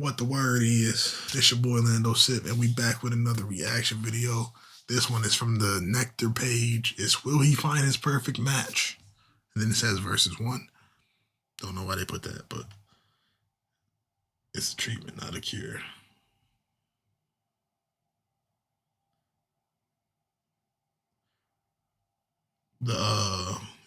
What the word is? It's your boy Lando Sip, and we back with another reaction video. This one is from the Nectar page. It's Will He Find His Perfect Match? And then it says versus one. Don't know why they put that, but it's a treatment, not a cure.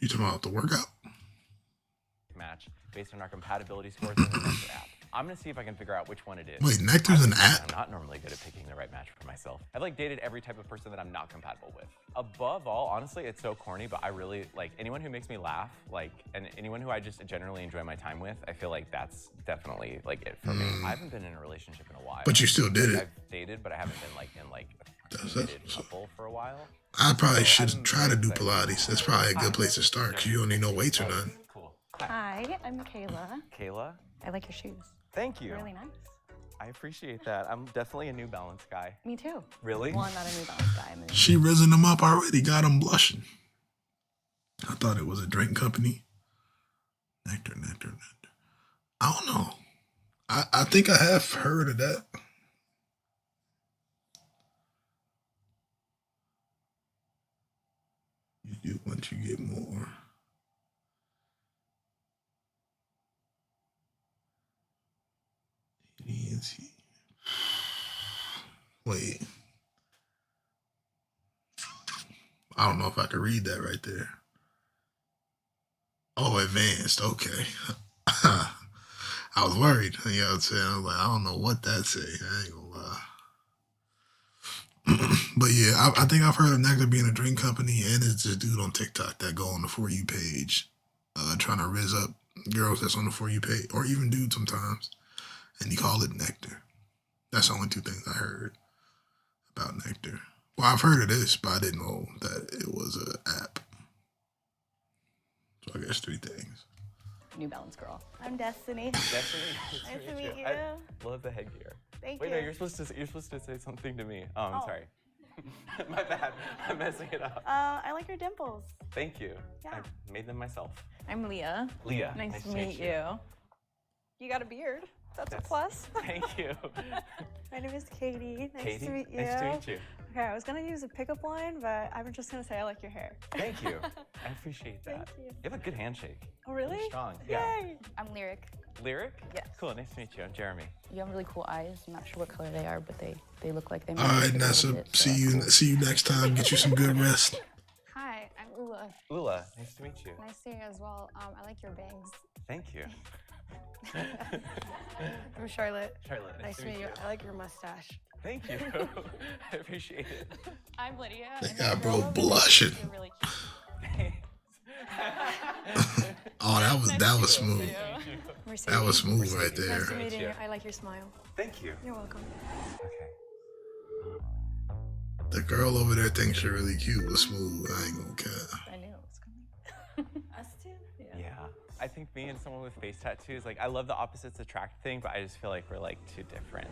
You talking about the workout? Match based on our compatibility scores in the Nectar app. I'm gonna see if I can figure out which one it is. Wait, Nectar's an app? I'm not normally good at picking the right match for myself. I've like dated every type of person that I'm not compatible with. Above all, honestly, it's so corny, but I really like anyone who makes me laugh, and anyone who I just generally enjoy my time with. I feel like that's definitely like it for me. I haven't been in a relationship in a while. But you still did it. I've dated, but I haven't been like in like a committed couple for a while. I probably should try to do Pilates. That's probably a good place to start because you don't need no weights or nothing. Cool. Hi, I'm Kayla. Kayla? I like your shoes. Thank you. They're really nice. I appreciate that. I'm definitely a New Balance guy. Me too. Really? Well, I'm not a New Balance guy. I'm a She risen them up already, got him blushing. I thought it was a drink company. Nectar. I don't know. I think I have heard of that. You do once you get more. Wait. I don't know if I could read that right there. Oh, advanced. Okay. I was worried. You know what I'm saying? I was like, I don't know what that say. I ain't gonna lie. But yeah, I think I've heard of Nectar being a drink company, and it's this dude on TikTok that go on the For You page, trying to rizz up girls that's on the For You page, or even dudes sometimes, and he called it Nectar. That's the only two things I heard about Nectar. Well, I've heard of this, but I didn't know that it was an app. So I guess three things. New Balance girl. I'm Destiny. Destiny, Nice to meet you. I love the headgear. Thank Wait, you. no, you're supposed to say something to me. Oh, I'm sorry. My bad. I'm messing it up. I like your dimples. Thank you. Yeah. I made them myself. I'm Leah. Leah. Nice to meet you. You got a beard. That's a Yes. plus. Thank you. My name is Katie. Nice Katie, to meet you. nice to meet you. Okay, I was gonna use a pickup line, but I'm just gonna say I like your hair. Thank you. I appreciate that. Thank you. You have a good handshake. Oh, really? You're strong. Yeah. Yay! I'm Lyric. Lyric? Yes. Cool. Nice to meet you. I'm Jeremy. You have really cool eyes. I'm not sure what color they are, but they look like they. All right, Nessa. See you next time. Get you some good rest. Hi, I'm Ula. Ula, nice to meet you. Nice to meet you as well. I like your bangs. Thank you. I'm Charlotte. Charlotte, Nice to meet you. I like your mustache. Thank you. I appreciate it. I'm Lydia. They and got I'm bro Rolo. blushing. You're really cute. Oh, that was smooth. Mercedes. That was smooth right there. Nice to meet you. you. I like your smile. Thank you. You're welcome. Okay. The girl over there thinks you're really cute was smooth. I ain't gonna care. I knew it was coming. Us too? Yeah. I think me and someone with face tattoos, like I love the opposites attract thing, but I just feel like we're like too different.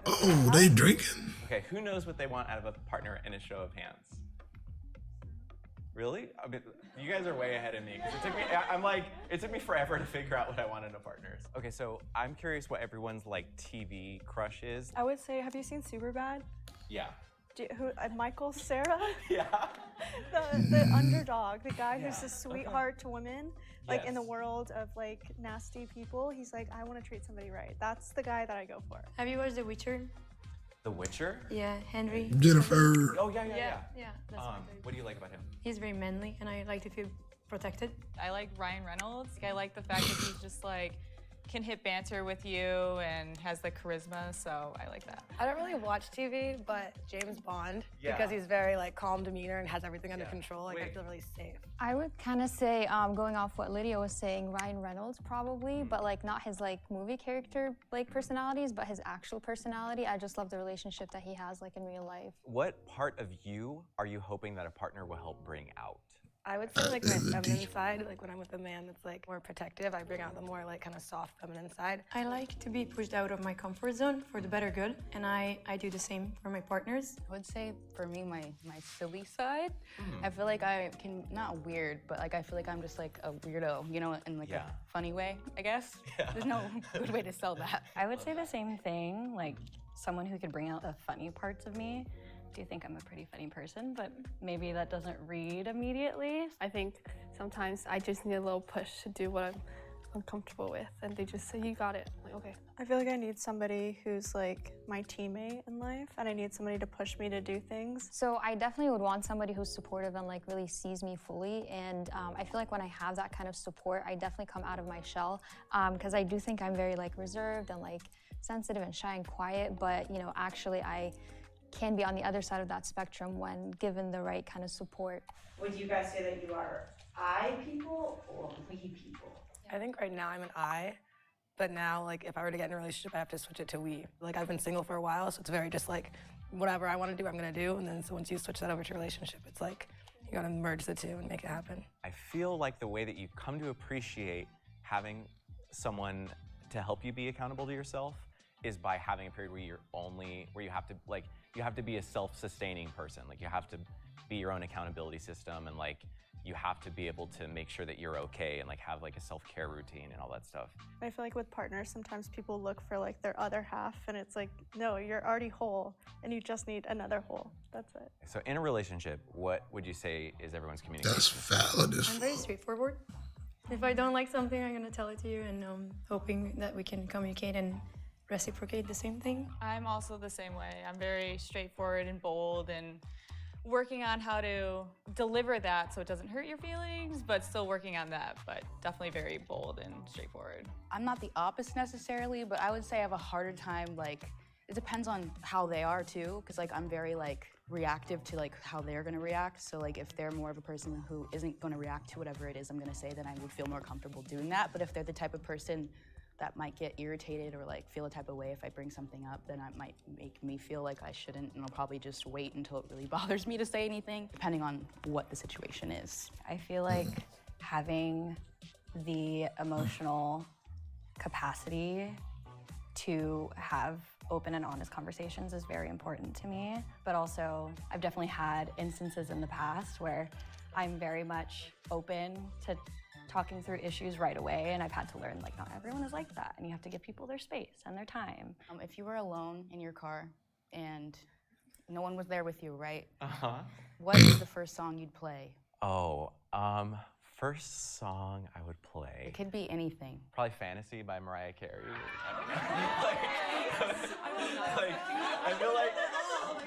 Oh, they drinking? Okay, who knows what they want out of a partner in a show of hands? Really? I mean, you guys are way ahead of me. 'Cause it took me forever to figure out what I want in a partner. Okay, so I'm curious what everyone's like TV crush is. I would say, have you seen Superbad? Yeah. Michael Cera? Yeah. the underdog, the guy who's a sweetheart to women, like in the Yes. world of like nasty people. He's like, I want to treat somebody right. That's the guy that I go for. Have you watched The Witcher? The Witcher? Yeah, Henry. Jennifer. Oh yeah. Yeah, that's my favorite. What do you like about him? He's very manly, and I like to feel protected. I like Ryan Reynolds. I like the fact that he's just like can hit banter with you and has the charisma, so I like that. I don't really watch TV, but James Bond, Yeah. because he's very like calm demeanor and has everything under Yeah. control, like I Wait. feel really safe. I would kind of say, going off what Lydia was saying, Ryan Reynolds probably, but like not his like movie character like personalities, but his actual personality. I just love the relationship that he has like in real life. What part of you are you hoping that a partner will help bring out? I would say like my feminine side, like when I'm with a man that's like more protective, I bring out the more like kind of soft feminine side. I like to be pushed out of my comfort zone for the better good, and I do the same for my partners. I would say for me, my silly side. I feel like I can, not weird, but like I feel like I'm just like a weirdo, you know, in like a funny way, I guess. There's no good way to sell that. I would say the same thing, like someone who could bring out the funny parts of me. I do think I'm a pretty funny person, but maybe that doesn't read immediately. I think sometimes I just need a little push to do what I'm uncomfortable with, and they just say, you got it. I'm like, okay. I feel like I need somebody who's like my teammate in life, and I need somebody to push me to do things. So I definitely would want somebody who's supportive and like really sees me fully. And I feel like when I have that kind of support, I definitely come out of my shell. Because I do think I'm very like reserved and like sensitive and shy and quiet, but you know, actually I can be on the other side of that spectrum when given the right kind of support. Would you guys say that you are I people or we people? I think right now I'm an I, but now like if I were to get in a relationship, I have to switch it to we. Like I've been single for a while, so it's very just like whatever I want to do, I'm gonna do. And then so once you switch that over to a relationship, it's like you gotta merge the two and make it happen. I feel like the way that you come to appreciate having someone to help you be accountable to yourself is by having a period where you have to be a self-sustaining person. Like you have to be your own accountability system, and like you have to be able to make sure that you're okay and like have like a self-care routine and all that stuff. I feel like with partners, sometimes people look for like their other half, and it's like, no, you're already whole, and you just need another whole. That's it. So in a relationship, what would you say is everyone's communication? That's valid as I'm very straightforward. If I don't like something, I'm gonna tell it to you, and hoping that we can communicate and reciprocate the same thing. I'm also the same way. I'm very straightforward and bold, and working on how to deliver that so it doesn't hurt your feelings, but still working on that, but definitely very bold and straightforward. I'm not the opposite necessarily, but I would say I have a harder time, like, it depends on how they are too, because like I'm very like reactive to like how they're gonna react. So like if they're more of a person who isn't gonna react to whatever it is I'm gonna say, then I would feel more comfortable doing that. But if they're the type of person that might get irritated or like feel a type of way if I bring something up, then it might make me feel like I shouldn't, and I'll probably just wait until it really bothers me to say anything, depending on what the situation is. I feel like having the emotional capacity to have open and honest conversations is very important to me. But also, I've definitely had instances in the past where I'm very much open to talking through issues right away, and I've had to learn like not everyone is like that, and you have to give people their space and their time. If you were alone in your car and no one was there with you, right? What is the first song you'd play? Oh, first song I would play. It could be anything. Probably Fantasy by Mariah Carey.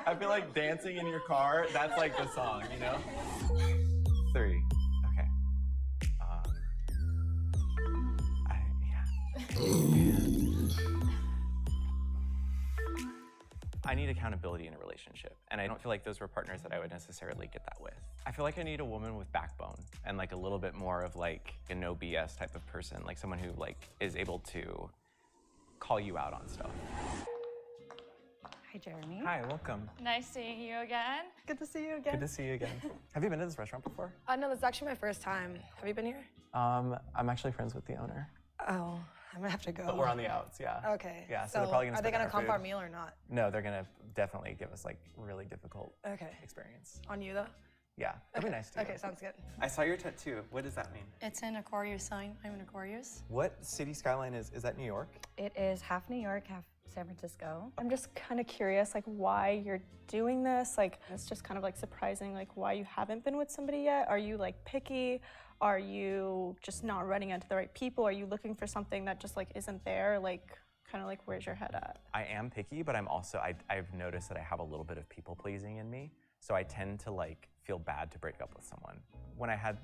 I feel like dancing in your car, that's like the song, you know? 3. I need accountability in a relationship, and I don't feel like those were partners that I would necessarily get that with. I feel like I need a woman with backbone and like a little bit more of like a no BS type of person, like someone who like is able to call you out on stuff. Hi, Jeremy. Hi, welcome. Nice seeing you again. Good to see you again. Good to see you again. Have you been to this restaurant before? No, this is actually my first time. Have you been here? I'm actually friends with the owner. Oh, I'm gonna have to go. But we're on the outs, yeah. Okay. Yeah, so they're probably gonna are they spit in gonna our comp food. our meal or not? No, they're gonna definitely give us like really difficult experience. On you though? Yeah, that'd be nice to Okay, sounds good. I saw your tattoo. What does that mean? It's an Aquarius sign. I'm an Aquarius. What city skyline is that New York? It is half New York, half San Francisco. I'm just kind of curious, like, why you're doing this. Like, it's just kind of like surprising, like, why you haven't been with somebody yet. Are you like picky? Are you just not running into the right people? Are you looking for something that just like isn't there? Like, kind of like, where's your head at? I am picky, but I'm also, I've noticed that I have a little bit of people pleasing in me. So I tend to like feel bad to break up with someone. When I had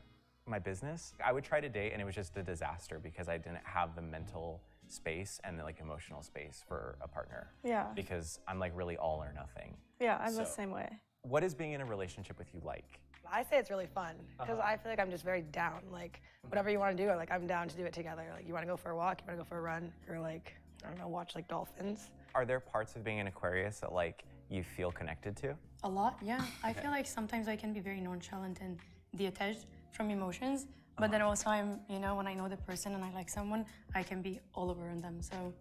my business, I would try to date and it was just a disaster because I didn't have the mental space and the like emotional space for a partner. Yeah. Because I'm like really all or nothing. Yeah, I'm the same way. What is being in a relationship with you like? I say it's really fun because I feel like I'm just very down. Like whatever you want to do, like I'm down to do it together. Like you want to go for a walk, you want to go for a run, or like I don't know, watch like dolphins. Are there parts of being an Aquarius that like you feel connected to? A lot, yeah. I feel like sometimes I can be very nonchalant and détaché. from emotions. But then also I'm, you know, when I know the person and I like someone, I can be all over on them. So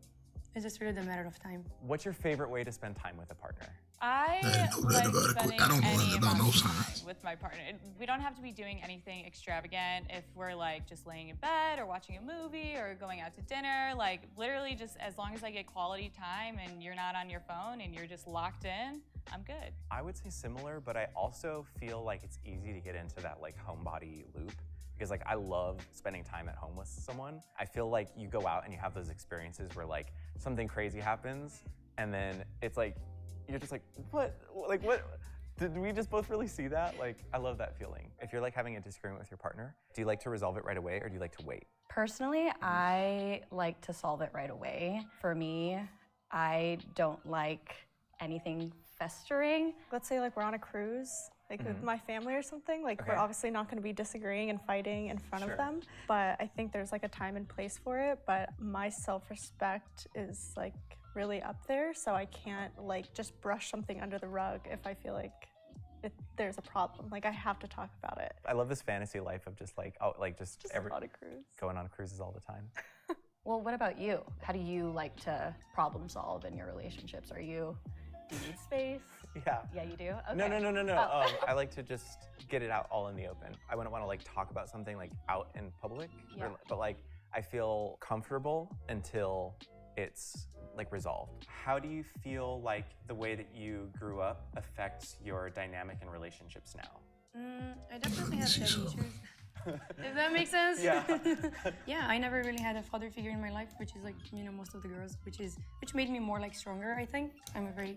it's just really a matter of time. What's your favorite way to spend time with a partner? I know like nothing about it. spending I don't know any nothing about amount no of signs. time with my partner. We don't have to be doing anything extravagant. If we're like just laying in bed or watching a movie or going out to dinner, like literally just as long as I get quality time and you're not on your phone and you're just locked in, I'm good. I would say similar, but I also feel like it's easy to get into that like homebody loop. Because like I love spending time at home with someone. I feel like you go out and you have those experiences where like something crazy happens and then it's like, you're just like, what? Like what? Did we just both really see that? Like, I love that feeling. If you're like having a disagreement with your partner, do you like to resolve it right away or do you like to wait? Personally, I like to solve it right away. For me, I don't like anything festering. Let's say like we're on a cruise, like with my family or something, like Okay. we're obviously not going to be disagreeing and fighting in front Sure. of them, but I think there's like a time and place for it, but my self-respect is like really up there, so I can't like just brush something under the rug if I feel like there's a problem. Like I have to talk about it. I love this fantasy life of just like, oh, like just every, on a cruise. going on cruises all the time. Well, what about you? How do you like to problem solve in your relationships? Do you need space? Yeah. Yeah, you do? Okay. No. Oh. I like to just get it out all in the open. I wouldn't want to like talk about something like out in public, Yeah. but like I feel comfortable until it's like resolved. How do you feel like the way that you grew up affects your dynamic in relationships now? I definitely have daddy issues. If that makes sense. Yeah. Yeah, I never really had a father figure in my life, which is like, you know, most of the girls, which made me more like stronger, I think. I'm a very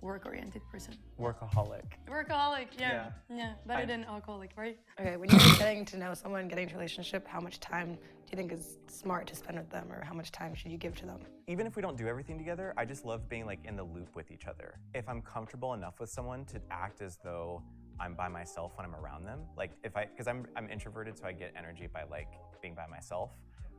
work-oriented person. Workaholic. Workaholic, yeah. Yeah. Yeah, better than alcoholic, right? Okay, when you're getting to know someone, getting into a relationship, how much time do you think is smart to spend with them, or how much time should you give to them? Even if we don't do everything together, I just love being like in the loop with each other. If I'm comfortable enough with someone to act as though I'm by myself when I'm around them, like because I'm introverted, so I get energy by like being by myself,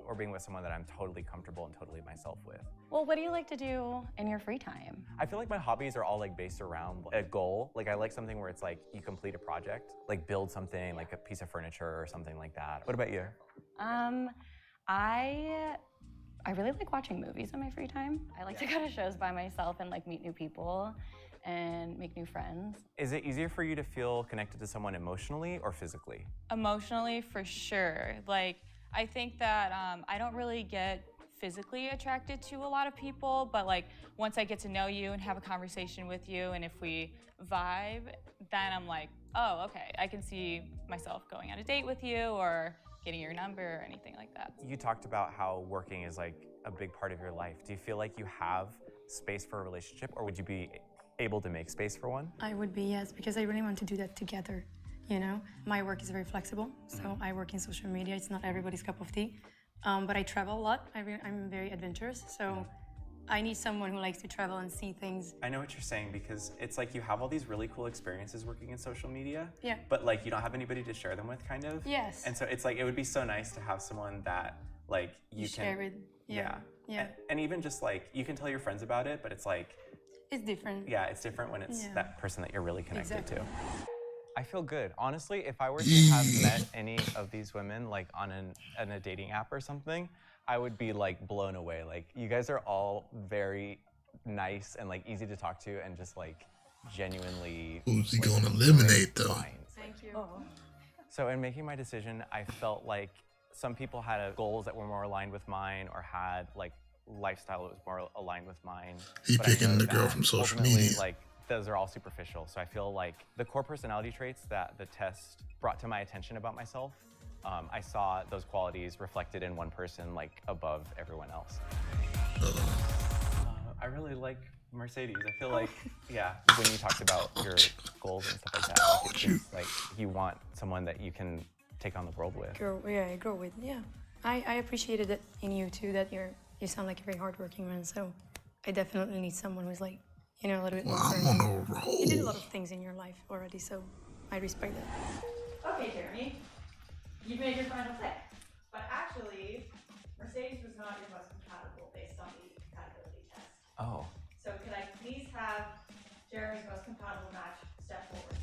or being with someone that I'm totally comfortable and totally myself with. Well, what do you like to do in your free time? I feel like my hobbies are all like based around a goal. Like I like something where it's like you complete a project, like build something, like a piece of furniture or something like that. What about you? I really like watching movies in my free time. I like to go to shows by myself and like meet new people and make new friends. Is it easier for you to feel connected to someone emotionally or physically? Emotionally, for sure. Like, I think that I don't really get physically attracted to a lot of people, but like once I get to know you and have a conversation with you, and if we vibe, then I'm like, oh, okay, I can see myself going on a date with you or getting your number or anything like that. You talked about how working is like a big part of your life. Do you feel like you have space for a relationship, or would you be able to make space for one? I would be, yes, because I really want to do that together, you know? My work is very flexible, so I work in social media. It's not everybody's cup of tea, but I travel a lot. I'm very adventurous, so I need someone who likes to travel and see things. I know what you're saying, because it's like you have all these really cool experiences working in social media, Yeah. but like you don't have anybody to share them with, kind of. Yes. And so it's like it would be so nice to have someone that like you can share with. Yeah. Yeah. And even just like you can tell your friends about it, but it's like It's different. yeah, it's different when it's Yeah. that person that you're really connected Exactly. to. I feel good. Honestly, if I were to have met any of these women like on a dating app or something, I would be like blown away. Like you guys are all very nice and like easy to talk to and just like genuinely. Who's he like, gonna eliminate great though? minds. Thank you. So in making my decision, I felt like some people had goals that were more aligned with mine or had like lifestyle that was more aligned with mine. He But I picking know the girl that from social ultimately, media. Like those are all superficial. So I feel like the core personality traits that the test brought to my attention about myself, I saw those qualities reflected in one person like above everyone else. I really like Mercedes. I feel Oh. like yeah. When you talked about your goals and stuff like that, like, it's just, like you want someone that you can take on the world with. I grow with. Yeah. I appreciated it in you too, that you sound like a very hardworking man. So I definitely need someone who's like, you know, a little bit more. I'm on a roll. You did a lot of things in your life already, so I respect that. Okay, Jeremy, you've made your final pick. But actually, Mercedes was not your most compatible based on the compatibility test. Oh. So could I please have Jeremy's most compatible match step forward?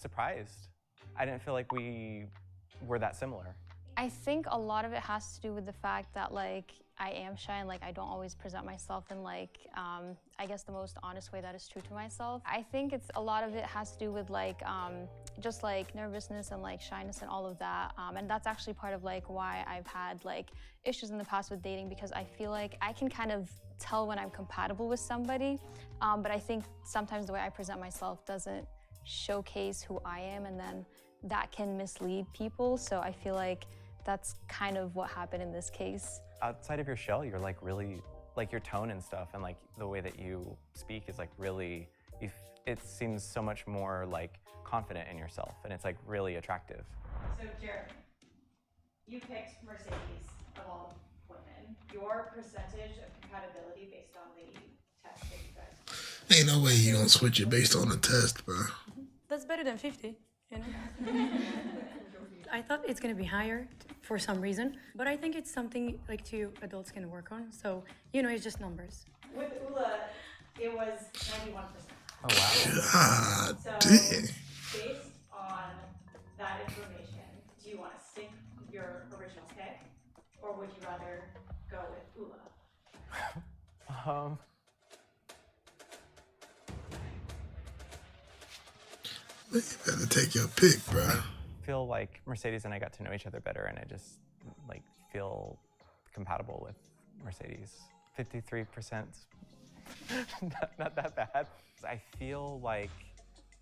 surprised. I didn't feel like we were that similar. I think a lot of it has to do with the fact that like I am shy and like I don't always present myself in like I guess the most honest way that is true to myself. I think it's a lot of it has to do with like just like nervousness and like shyness and all of that, and that's actually part of like why I've had like issues in the past with dating, because I feel like I can kind of tell when I'm compatible with somebody, but I think sometimes the way I present myself doesn't showcase who I am, and then that can mislead people. So I feel like that's kind of what happened in this case. Outside of your shell, you're like really, like your tone and stuff and like the way that you speak is like really, it seems so much more like confident in yourself, and it's like really attractive. So Jeremy, you picked Mercedes of all women. Your percentage of compatibility based on the test that you guys Ain't no way you gonna switch it based on the test, bro. That's better than 50, you know? I thought it's gonna be higher for some reason, but I think it's something like two adults can work on. So, you know, it's just numbers. With Ula, it was 91%. Oh wow. God So, damn. based on that information, do you want to stick your original pick, or would you rather go with Ula? You better take your pick, bro. I feel like Mercedes and I got to know each other better, and I just like feel compatible with Mercedes. 53%, not that bad. I feel like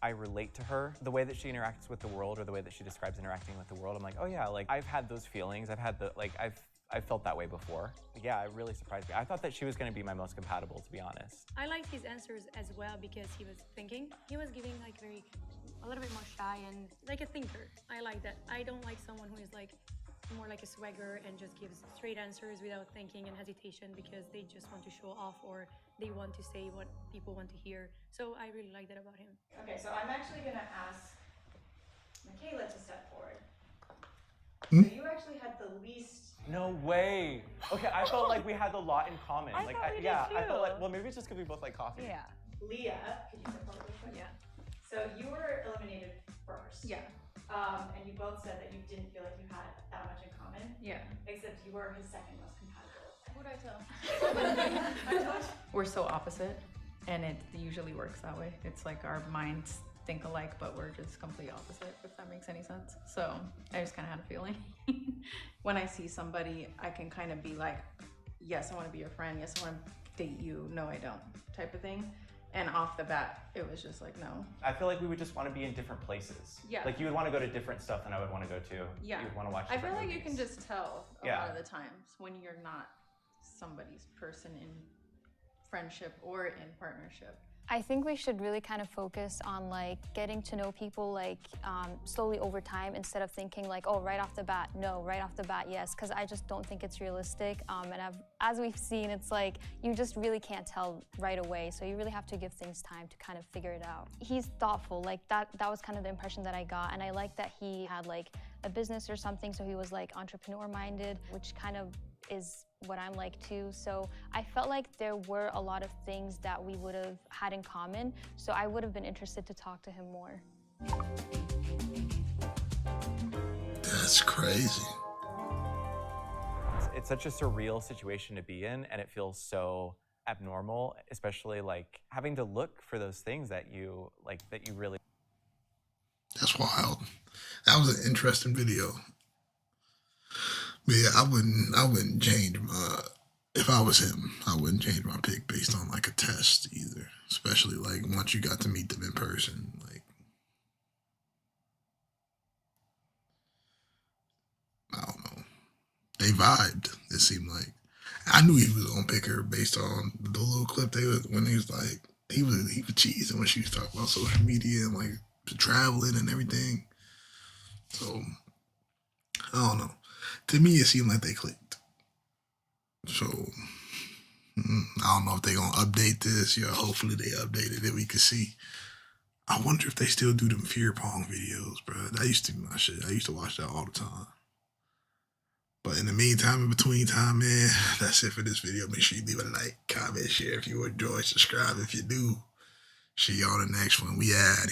I relate to her. The way that she interacts with the world, or the way that she describes interacting with the world, I'm like, oh yeah, like I've had those feelings. I've felt that way before. Yeah, it really surprised me. I thought that she was gonna be my most compatible, to be honest. I liked his answers as well because he was thinking. He was giving like a little bit more shy and like a thinker. I like that. I don't like someone who is like more like a swagger and just gives straight answers without thinking and hesitation because they just want to show off or they want to say what people want to hear. So I really like that about him. Okay, so I'm actually gonna ask Michaela to step forward. Hmm? So you actually had the least. No way. Okay, I felt like we had a lot in common. I like, thought we did yeah, I too. felt like, well, maybe it's just because we both like coffee. Yeah. Leah, could you step forward real quick? Yeah. So you were eliminated first. Yeah. And you both said that you didn't feel like you had that much in common. Yeah. Except you were his second most compatible. What I tell? We're so opposite, and it usually works that way. It's like our minds think alike, but we're just completely opposite, if that makes any sense. So I just kind of had a feeling. When I see somebody, I can kind of be like, yes, I want to be your friend. Yes, I want to date you. No, I don't, type of thing. And off the bat, it was just like, no. I feel like we would just want to be in different places. Yeah. Like you would want to go to different stuff than I would want to go to. Yeah. You would want to watch I feel different like you can movies. just tell a Yeah. lot of the times when you're not somebody's person in friendship or in partnership. I think we should really kind of focus on like getting to know people like slowly over time, instead of thinking like, oh, right off the bat, no, right off the bat, yes, because I just don't think it's realistic. And as we've seen, it's like you just really can't tell right away. So you really have to give things time to kind of figure it out. He's thoughtful, like that was kind of the impression that I got. And I like that he had like a business or something, so he was like entrepreneur minded, which kind of is what I'm like too. So I felt like there were a lot of things that we would have had in common. So I would have been interested to talk to him more. That's crazy. It's such a surreal situation to be in, and it feels so abnormal, especially like having to look for those things that you like, that you really. That's wild. That was an interesting video. But yeah, I wouldn't change my, if I was him, I wouldn't change my pick based on like a test either. Especially like once you got to meet them in person, like, I don't know. They vibed, it seemed like. I knew he was gonna pick her based on the little clip when he was like, he was cheesing when she was talking about social media and like traveling and everything. So I don't know. To me, it seemed like they clicked. So I don't know if they're gonna update this. Yeah, hopefully they updated it. We can see. I wonder if they still do them fear pong videos, bro. That used to be my shit. I used to watch that all the time. But in the meantime, in between time, man, that's it for this video. Make sure you leave a like, comment, share if you enjoy, subscribe if you do. See y'all in the next one. We out.